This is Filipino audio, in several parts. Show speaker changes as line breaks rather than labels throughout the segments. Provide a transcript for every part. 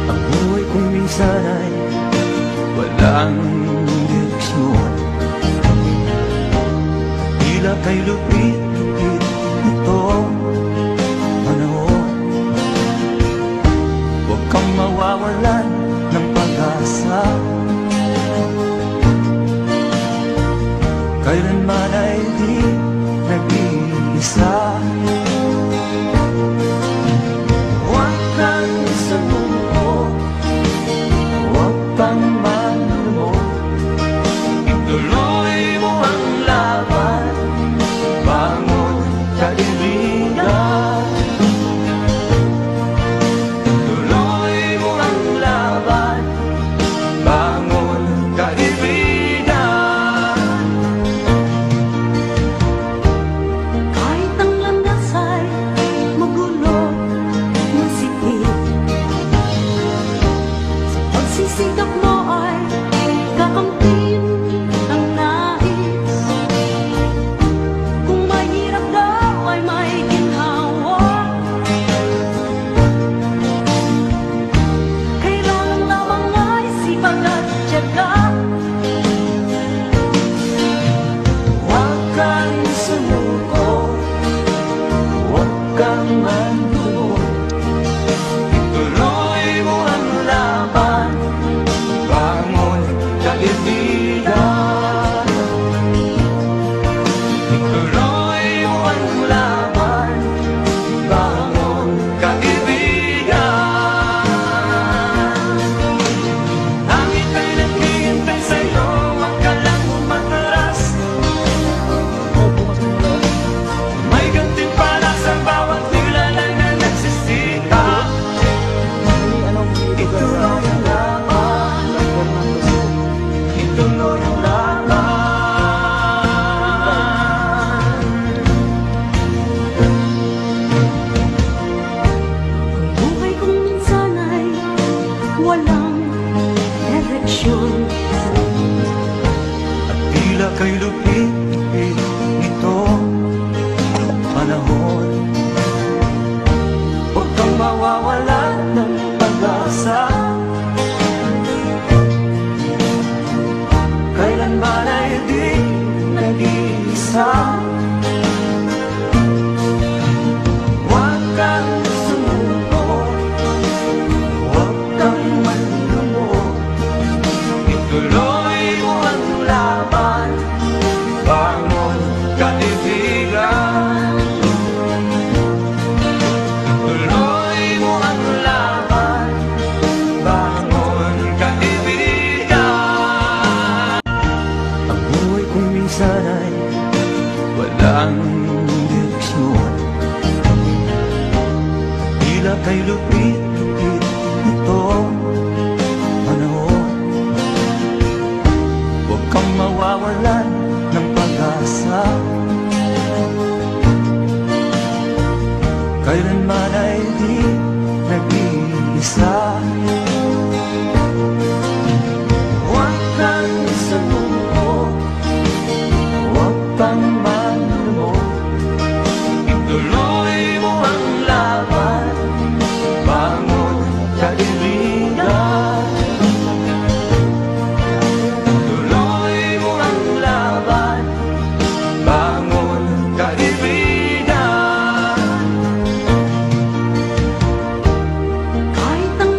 Ang buhay kong minsan ay walang direksyon. Tila kay lupit-lupit itong panahon. Huwag kang mawawalan ng pag-asa. Kailanman ay di nag-iisa. Huwag kang sumuko, huwag kang malumo. Ituloy mo ang laban, bangon kaibigan. Ituloy mo ang laban, bangon kaibigan.
Kahit ang landas ay magulo, masikip, sa pagsisikap mo ay kakamtin ang nais. Kung mahirap daw ay may ginhawa, kailangan lamang ay sipag at tiyaga.
Huwag kang sumuko, huwag kang malumo. Ituloy mo ang laban, bangon kaibigan. Ituloy mo ang laban, bangon kaibigan. Hangin ay naghihintay sa'yo, huwag ka lang umatras. May gantimpala sa bawat nilalang na nagsisikap. Ituloy ang laban, ituloy ang laban.
Buhay kong minsan ay walang direksyon.
At tila kay lupit-lupit itong panahon. Huwag kang mawawalan ng pag-asa. Kailanman ay di nag-iisa. Huwag kang sumuko, huwag kang malumo. Ituloy mo ang laban, bangon kaibigan. Ituloy mo ang laban, bangon kaibigan. Ang buhay kong minsan ay walang direksyon. Tila kay lupit-lupit itong panahon. Huwag kang mawawalan ng pag-asa. Kailanman ay di nag-iisa. Huwag kang sumuko, huwag kang malumo. Ituloy mo ang laban, bangon kaibigan. Ituloy mo ang laban, bangon kaibigan.
Kahit ang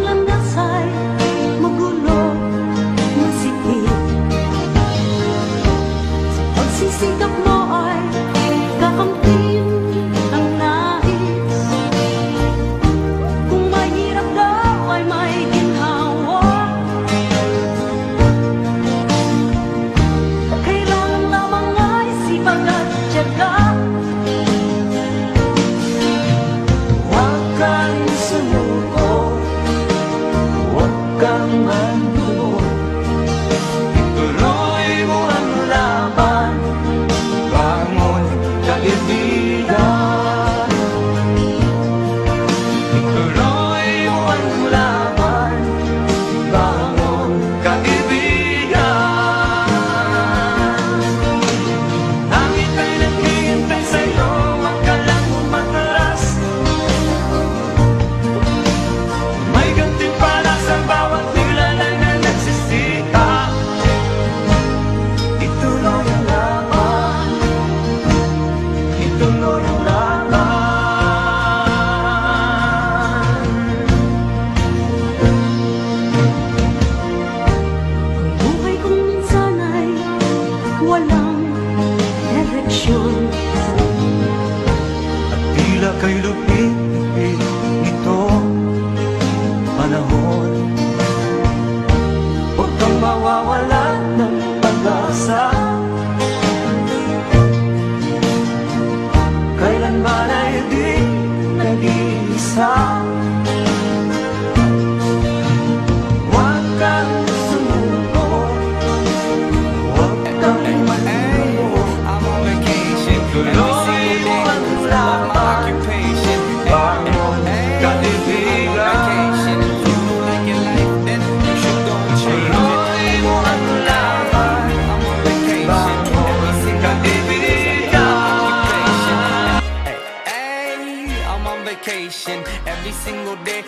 dedication every single day,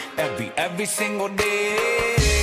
every single day.